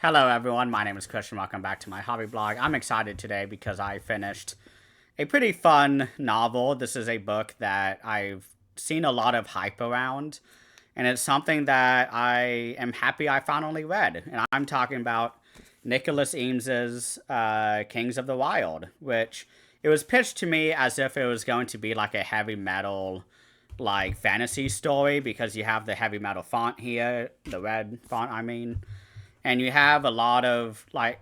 Hello, everyone. My name is Christian. Welcome back to my hobby blog. I'm excited today because I finished a pretty fun novel. This is a book that I've seen a lot of hype around, and it's something that I am happy I finally read. And I'm talking about Nicholas Eames's Kings of the Wyld, which it was pitched to me as if it was going to be like a heavy metal like fantasy story because you have the heavy metal font here, the red font, I mean, and you have a lot of like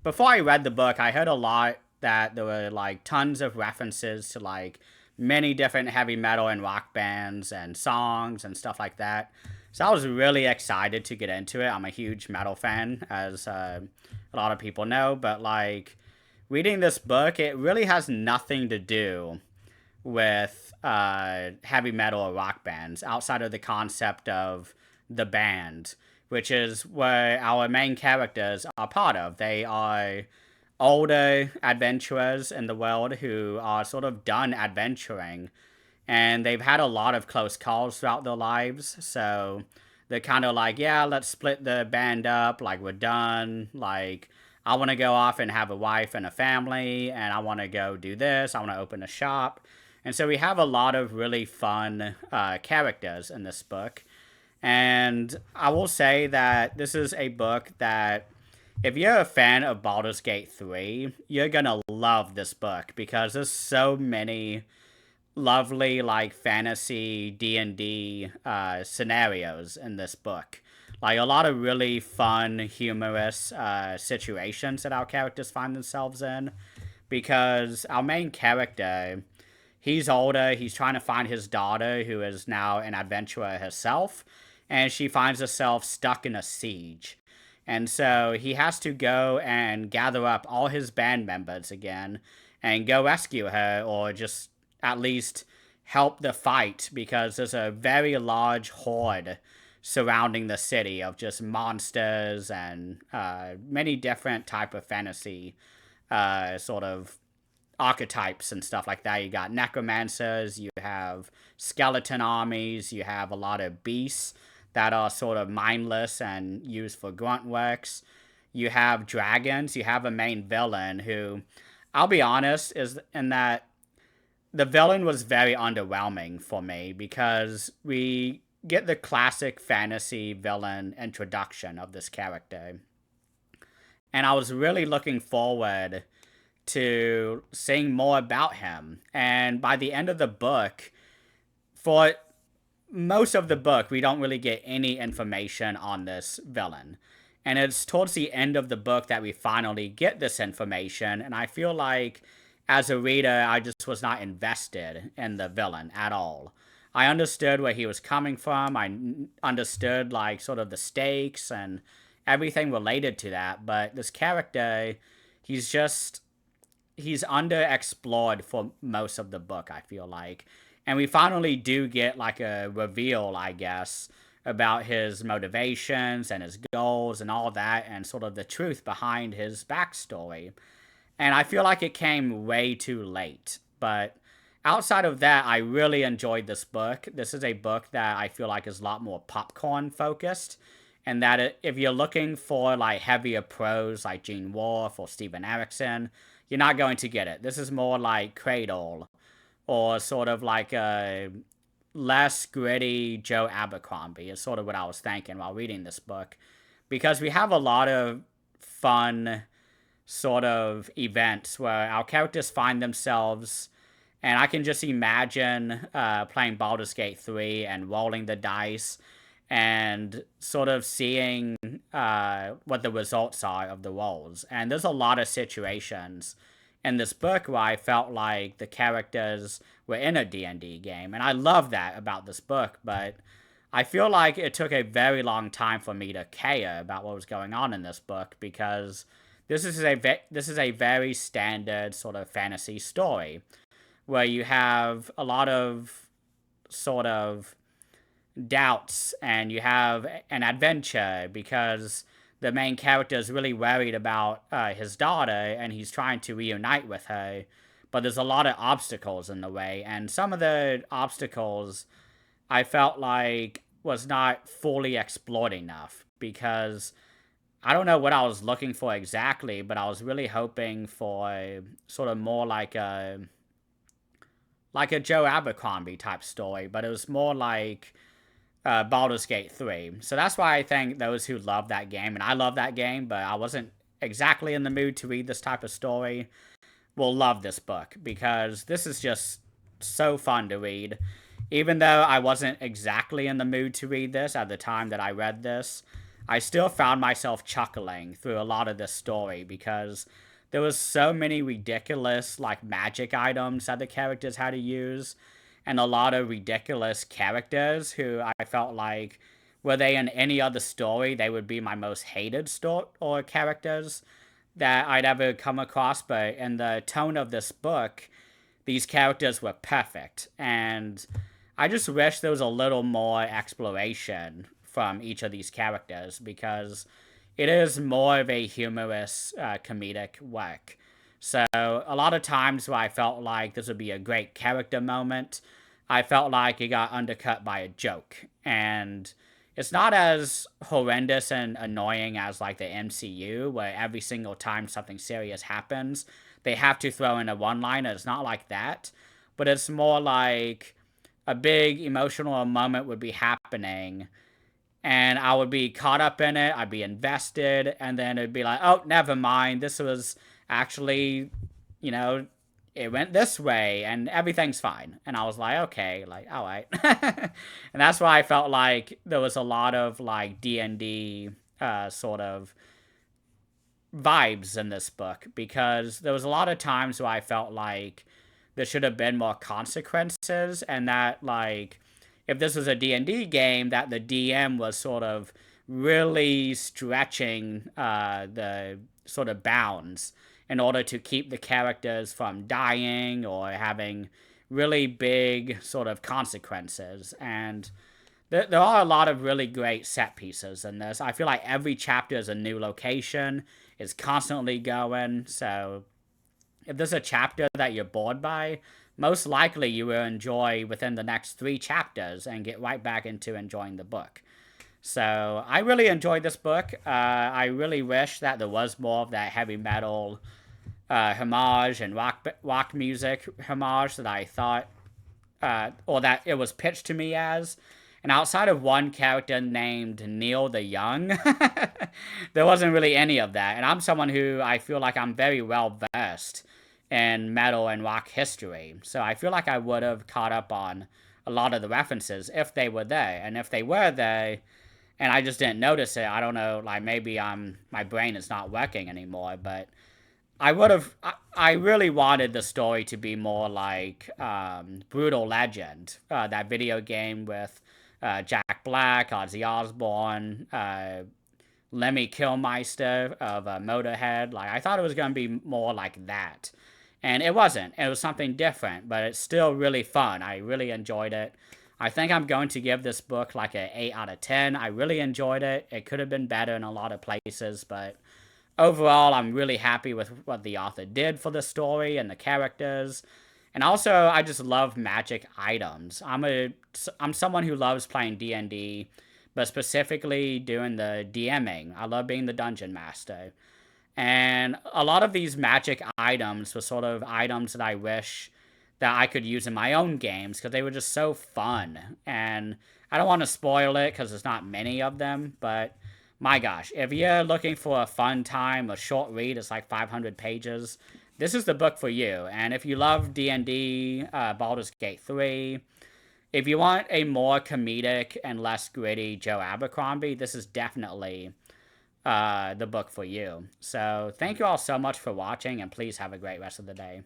before I read the book, I heard a lot that there were like tons of references to like many different heavy metal and rock bands and songs and stuff like that. So I was really excited to get into it. I'm a huge metal fan, as a lot of people know, but like reading this book, it really has nothing to do with heavy metal or rock bands outside of the concept of the band, which is where our main characters are part of. They are older adventurers in the world who are sort of done adventuring, and they've had a lot of close calls throughout their lives. So they're kind of like, yeah, let's split the band up. Like, we're done. Like, I want to go off and have a wife and a family, and I want to go do this. I want to open a shop. And so we have a lot of really fun characters in this book. And I will say that this is a book that, if you're a fan of Baldur's Gate 3, you're going to love this book because there's so many lovely like fantasy D&D scenarios in this book. Like a lot of really fun, humorous situations that our characters find themselves in because our main character, he's older. He's trying to find his daughter, who is now an adventurer herself, and she finds herself stuck in a siege. And so he has to go and gather up all his band members again and go rescue her, or just at least help the fight, because there's a very large horde surrounding the city of just monsters and many different type of fantasy sort of archetypes and stuff like that. You got necromancers, you have skeleton armies, you have a lot of beasts that are sort of mindless and used for grunt works. You have dragons, you have a main villain who, I'll be honest, is in that the villain was very underwhelming for me because we get the classic fantasy villain introduction of this character. And I was really looking forward to seeing more about him. And by the end of the book, for most of the book, we don't really get any information on this villain. And it's towards the end of the book that we finally get this information. And I feel like as a reader, I just was not invested in the villain at all. I understood where he was coming from. I understood like sort of the stakes and everything related to that. But this character, he's just he's underexplored for most of the book, I feel like. And we finally do get like a reveal, I guess, about his motivations and his goals and all that, and sort of the truth behind his backstory. And I feel like it came way too late. But outside of that, I really enjoyed this book. This is a book that I feel like is a lot more popcorn focused. And that if you're looking for like heavier prose like Gene Wolfe or Steven Erikson, you're not going to get it. This is more like Cradle, or sort of like a less gritty Joe Abercrombie is sort of what I was thinking while reading this book. Because we have a lot of fun sort of events where our characters find themselves, and I can just imagine playing Baldur's Gate 3 and rolling the dice and sort of seeing what the results are of the rolls. And there's a lot of situations in this book where I felt like the characters were in a D&D game. And I love that about this book, but I feel like it took a very long time for me to care about what was going on in this book, because this is a very standard sort of fantasy story where you have a lot of sort of doubts, and you have an adventure because the main character is really worried about his daughter, and he's trying to reunite with her, but there's a lot of obstacles in the way. And some of the obstacles I felt like was not fully explored enough, because I don't know what I was looking for exactly, but I was really hoping for sort of more like a Joe Abercrombie type story, but it was more like Baldur's Gate 3. So that's why I think those who love that game, and I love that game, but I wasn't exactly in the mood to read this type of story, will love this book because this is just so fun to read. Even though I wasn't exactly in the mood to read this at the time that I read this, I still found myself chuckling through a lot of this story because there was so many ridiculous like magic items that the characters had to use and a lot of ridiculous characters who I felt like were they in any other story they would be my most hated story or characters that I'd ever come across, but in the tone of this book, these characters were perfect. And I just wish there was a little more exploration from each of these characters because it is more of a humorous, comedic work. So a lot of times where I felt like this would be a great character moment, I felt like it got undercut by a joke. And it's not as horrendous and annoying as like the MCU, where every single time something serious happens, they have to throw in a one liner. It's not like that, but it's more like a big emotional moment would be happening, and I would be caught up in it. I'd be invested, and then it'd be like, oh, never mind. This was actually, you know, it went this way, and everything's fine. And I was like, okay, like, all right. And that's why I felt like there was a lot of like D&D sort of vibes in this book because there was a lot of times where I felt like there should have been more consequences and that like if this was a D&D game that the DM was sort of really stretching the sort of bounds in order to keep the characters from dying or having really big sort of consequences. And there are a lot of really great set pieces in this. I feel like every chapter is a new location. It's constantly going. So if there's a chapter that you're bored by, most likely you will enjoy within the next 3 chapters and get right back into enjoying the book. So I really enjoyed this book. I really wish that there was more of that heavy metal homage and rock music homage that I thought, or that it was pitched to me as. And outside of one character named Neil the Young, there wasn't really any of that. And I'm someone who I feel like I'm very well versed in metal and rock history. So I feel like I would have caught up on a lot of the references if they were there. And if they were there and I just didn't notice it, I don't know, like maybe my brain is not working anymore, but I would have. I really wanted the story to be more like Brutal Legend, that video game with Jack Black, Ozzy Osbourne, Lemmy Kilmister of Motorhead. Like I thought it was going to be more like that, and it wasn't. It was something different, but it's still really fun. I really enjoyed it. I think I'm going to give this book like an 8 out of 10. I really enjoyed it. It could have been better in a lot of places, but overall, I'm really happy with what the author did for the story and the characters. And also, I just love magic items. I'm someone who loves playing D&D, but specifically doing the DMing. I love being the dungeon master. And a lot of these magic items were sort of items that I wish that I could use in my own games because they were just so fun. And I don't want to spoil it because there's not many of them, but my gosh, if you're looking for a fun time, a short read, it's like 500 pages, this is the book for you. And if you love D&D, Baldur's Gate 3, if you want a more comedic and less gritty Joe Abercrombie, this is definitely the book for you. So thank you all so much for watching, and please have a great rest of the day.